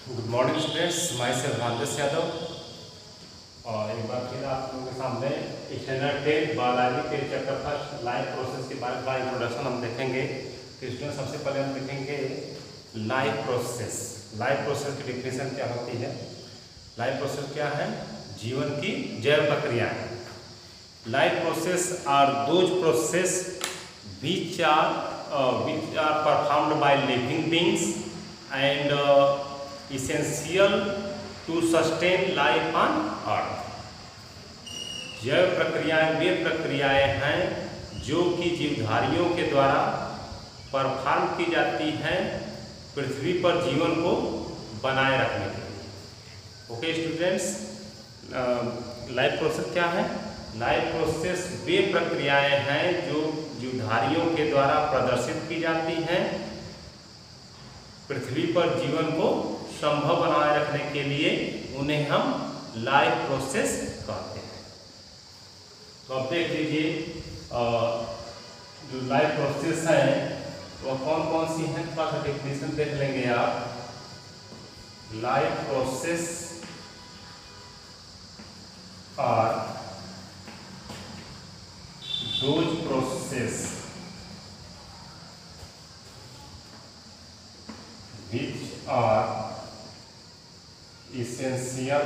Good morning students, my self Rajesh Yadav. और एक बार फिर आप लोगों के सामने स्टैंडर्ड 10 बायोलॉजी के चैप्टर फर्स्ट लाइफ प्रोसेस के बारे में इंट्रोडक्शन हम देखेंगे। तो स्टूडेंट सबसे पहले हम देखेंगे लाइफ प्रोसेस। लाइफ प्रोसेस की डिफिनेशन क्या होती है? लाइफ प्रोसेस क्या है? जीवन की जैव प्रक्रियाएं। Life process are those process which are performed by living beings and essential to sustain life on earth। जैव प्रक्रियाएं वे प्रक्रियाएं हैं जो कि जीवधारियों के द्वारा परफॉर्म की जाती हैं पृथ्वी पर जीवन को बनाए रखने के लिए। ओके स्टूडेंट्स, लाइफ प्रोसेस क्या है? लाइफ प्रोसेस वे प्रक्रियाएं हैं जो जीवधारियों के द्वारा प्रदर्शित की जाती हैं पृथ्वी पर जीवन को संभव बनाए रखने के लिए। उन्हें हम लाइफ प्रोसेस कहते हैं। तो अब देख लीजिए जो लाइफ प्रोसेस है वह कौन कौन सी हैं, थोड़ा सा डेफिनेशन देख लेंगे आप। Life process are those process which are essential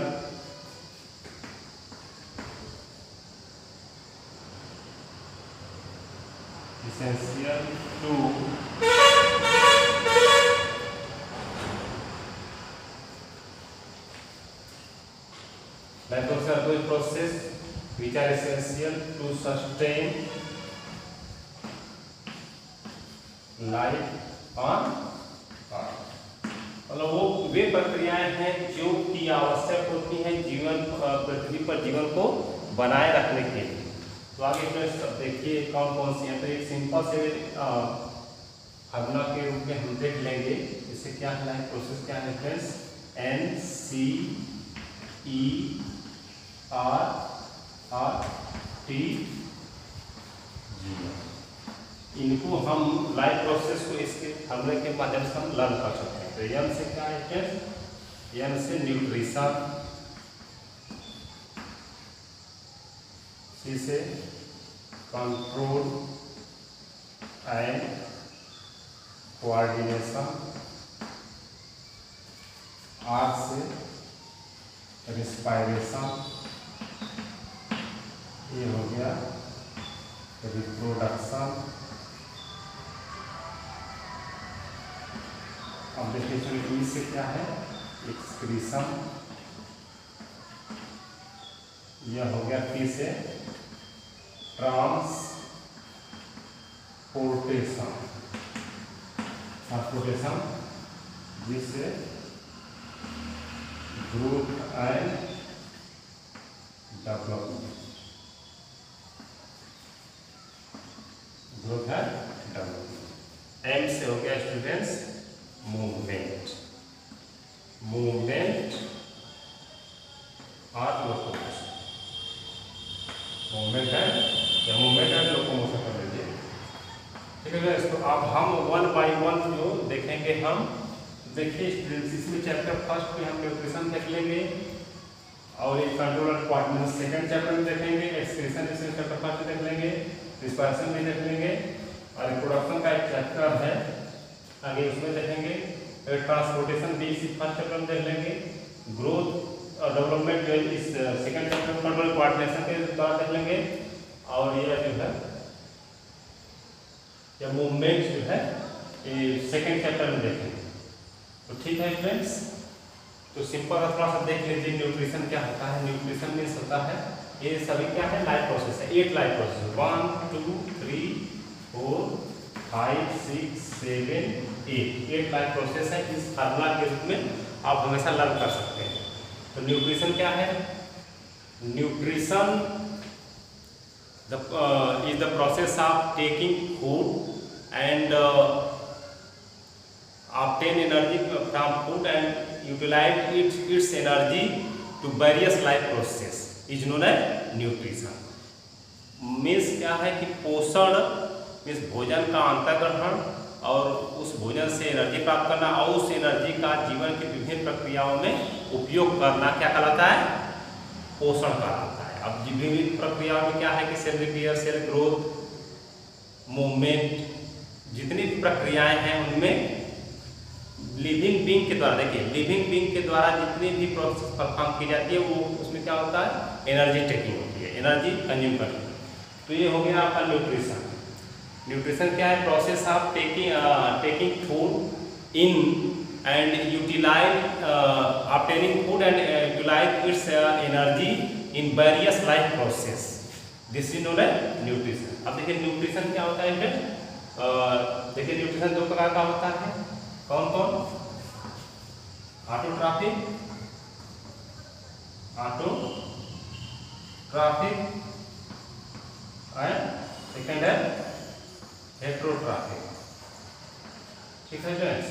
to like also those process which are essential to sustain life on earth। मतलब वो वे प्रक्रियाएं हैं जो कि आवश्यक होती हैं जीवन पृथ्वी पर जीवन को बनाए रखने के लिए। तो आगे देखिए कौन कौन सी हैं। तो एक सिंपल से फार्मूला के रूप में हम देख लेंगे। इससे क्या है, लाइफ प्रोसेस क्या है फ्रेंड्स? NCERT। इनको हम लाइफ प्रोसेस को इसके फार्मूले के माध्यम से हम लर्न कर सकते हैं। तो एन से क्या है? एन से न्यूट्रिशन, सी से कंट्रोल एंड कोऑर्डिनेशन, आर से रिस्पायरेशन, ये हो गया रिप्रोडक्शन। अब देखिए ई से क्या है? एक्सक्रीशन, यह हो गया टी से ट्रांसपोर्टेशन, जिससे growth and development, growth and development. M से हो गया स्टूडेंट्स मूवमेंट, मूवमेंट और लोकोमोशन। मूवमेंट है या मूवमेंट है लोकोमोशन कर लीजिए। ठीक है गाइस, तो अब हम वन बाय वन जो देखेंगे हम। देखिए स्टूडेंट्स, इसमें चैप्टर फर्स्ट में हम न्यूट्रिशन देख लेंगे और ये control and coordination second chapter में देखेंगे। एक्सक्रीशन इसमें चैप्टर फर्स्ट में देख लेंगे, रिस्पायरेशन भी देख लेंगे और रिप्रोडक्शन का एक चैप्टर है आगे उसमें देखेंगे। ट्रांसपोर्टेशन भी इसी फर्स्ट चैप्टर में देख लेंगे। ग्रोथ और डेवलपमेंट जो इस सेकंड चैप्टर में कंट्रोल कोऑर्डिनेशन के द्वारा देख लेंगे। और ये जो है या मूवमेंट जो है ये सेकंड चैप्टर में देखेंगे। तो ठीक है फ्रेंड्स, तो सिंपल थोड़ा सा देख लीजिए न्यूट्रिशन क्या होता है। न्यूट्रिशन मीन्स होता है ये सभी क्या है? लाइफ प्रोसेस है। 8 लाइफ प्रोसेस, 1 2 3 4 5 6 7 8 लाइफ प्रोसेस है। इस फार्मूला के रूप में आप हमेशा लर्न कर सकते हैं। तो न्यूट्रिशन क्या है? Nutrition is the process of taking food and obtain energy from food and utilize its energy to various life process is known as nutrition। Means क्या है कि पोषण मीन्स भोजन का अंतर्ग्रहण और उस भोजन से एनर्जी प्राप्त करना और उस एनर्जी का जीवन की विभिन्न प्रक्रियाओं में उपयोग करना क्या कहलाता है? पोषण कहलाता है। अब विभिन्न प्रक्रियाओं में क्या है कि cell repair, cell growth, movement, जितनी भी प्रक्रियाएं हैं उनमें लिविंग बीइंग के द्वारा, देखिए लिविंग बीइंग के द्वारा जितनी भी प्रोसेस परफॉर्म की जाती है वो उसमें क्या होता है? एनर्जी टेकिंग होती है, एनर्जी कंज्यूम करती है। तो ये हो गया आपका न्यूट्रिशन। न्यूट्रिशन क्या है? Process of taking food in and utilize obtaining food and utilize its energy in various life process, this is known as nutrition. अब देखिए न्यूट्रिशन क्या होता है? देखिए न्यूट्रिशन दो प्रकार का होता है। कौन कौन? ऑटोट्रॉफिक एंड सेकंड है हेटेरोट्रॉफिक। ठीक है फ्रेंड्स,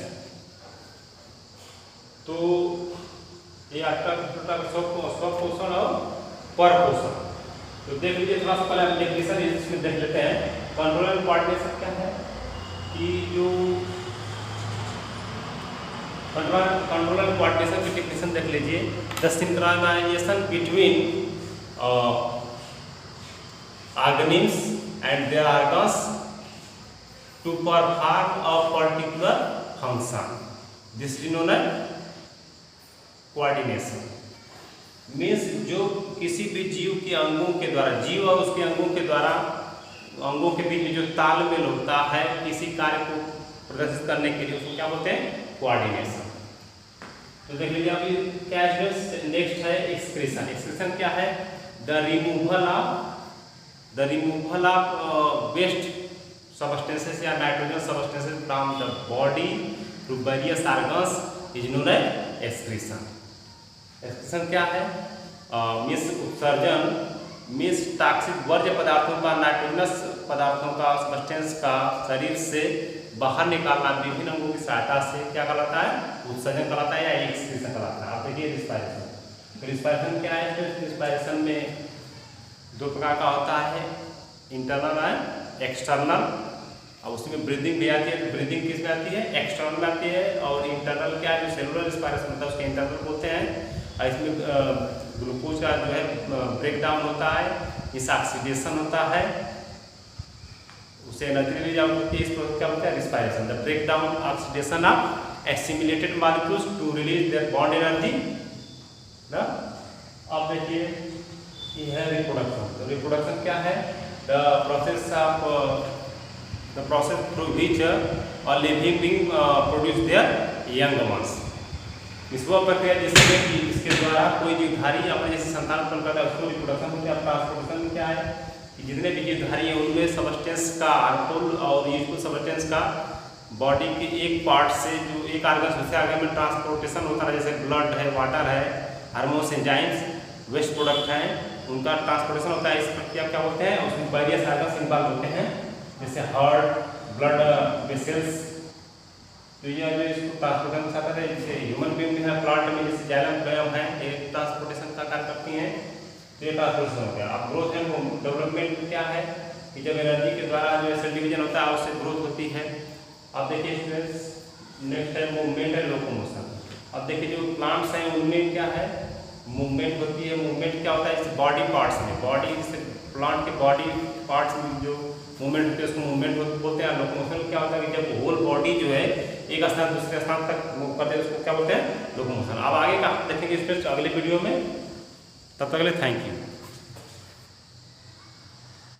तो ये आपका स्वपोषण और परपोषण। तो देख लीजिए थोड़ा सा पहले हम डेफिनेशन इसमें देख लेते हैं। कंट्रोल एंड कोऑर्डिनेशन क्या है कि जो कंट्रोल एंड कोऑर्डिनेशन की डेफिनेशन देख लीजिए। The synchronization between organisms and their organs to perform a particular function, this is known as coordination. Means जो किसी भी जीव के अंगों के द्वारा, जीव और उसके अंगों के द्वारा, अंगों के बीच में जो तालमेल होता है किसी कार्य को प्रदर्शित करने के लिए, उसको क्या बोलते हैं? कोऑर्डिनेशन। तो देख लीजिए अभी क्या है? नेक्स्ट है एक्सक्रीशन। एक्सक्रीशन क्या है? The removal of waste substances या nitrogen substances from the body through various organs is known as excretion. Excretion क्या है? मीन्स उत्सर्जन, मीन्स टॉक्सिक वर्ज्य पदार्थों का, नाइट्रोजनस पदार्थों का, सबस्टेंस का शरीर से बाहर निकालना विभिन्न अंगों की सहायता से क्या कहलाता है? उत्सर्जन कहलाता है या एक्सक्रीशन कहलाता है। आप देखिए रिस्पायरेशन। तो रिस्पायरेशन क्या है? तो रिस्पायरेशन में दो प्रकार का होता है, इंटरनल एंड एक्सटर्नल। और उसमें ब्रीदिंग भी आती है। ब्रीदिंग किस में आती है? एक्सटर्नल आती है। और इंटरनल क्या है? जो सेलुलर रिस्पायरेशन होता है उसके इंटरनल बोलते हैं। और इसमें ग्लूकोज का जो है ब्रेक डाउन होता है, इस ऑक्सीडेशन होता है, उसे एनर्जी रिलीज आउट होती है। इस प्रोसेस क्या होता है? Respiration. The break down oxidation of assimilated molecules to release their bond energy ना। अब देखिए ये है रिप्रोडक्शन। तो रिप्रोडक्शन क्या है? The process through which a living being produce their young ones. इस वो प्रक्रिया जिसमें कि इसके द्वारा कोई जीवधारी अपने जैसे संतान उत्पन्न करता है उसको रिप्रोडक्शन होता है। ट्रांसपोर्टेशन क्या है कि जितने भी जीवधारी हैं उनमें सबस्टेंस का, हार्मफुल और यूजफुल सबस्टेंस का बॉडी के एक पार्ट से, जो एक आर्गन से दूसरे आर्गन में ट्रांसपोर्टेशन होता है, जैसे ब्लड है, वाटर है, हार्मोन्स, एंजाइम्स, वेस्ट प्रोडक्ट हैं, उनका ट्रांसपोर्टेशन होता है। इस प्रक्रिया क्या होते हैं? उसमें वेरियस आर्गन्स इन्वॉल्व होते हैं, जैसे हार्ट, ब्लड वेसल्स। तो ये जो इसको ट्रांसपोर्टेशन के साथ है, जैसे ह्यूमन बीइंग में है, प्लांट में जैसे जाइलम फ्लोएम है, ये ट्रांसपोर्टेशन का कार्य करती हैं। तो ये ट्रांसपोर्टेशन हो गया। अब ग्रोथ एंड डेवलपमेंट क्या है कि जब एनर्जी के द्वारा जो सेल डिवीजन होता है उससे ग्रोथ होती है। अब देखिए स्टूडेंट्स नेक्स्ट है मूवमेंट एंड लोकोमोशन। अब देखिए जो प्लांट्स हैं उनमें क्या है? मूवमेंट होती है। मूवमेंट क्या होता है? इस बॉडी पार्ट्स में, बॉडी से प्लांट के बॉडी पार्ट्स में जो मूवमेंट होती है उसको मूवमेंट बोलते हैं। लोकोमोशन क्या होता है कि जब होल बॉडी जो है एक स्थान दूसरे स्थान तक मूव करते हैं उसको क्या बोलते हैं? लोकोमोशन। अब आगे का देखेंगे स्टूडेंट्स अगले वीडियो में। तब तक के लिए थैंक यू।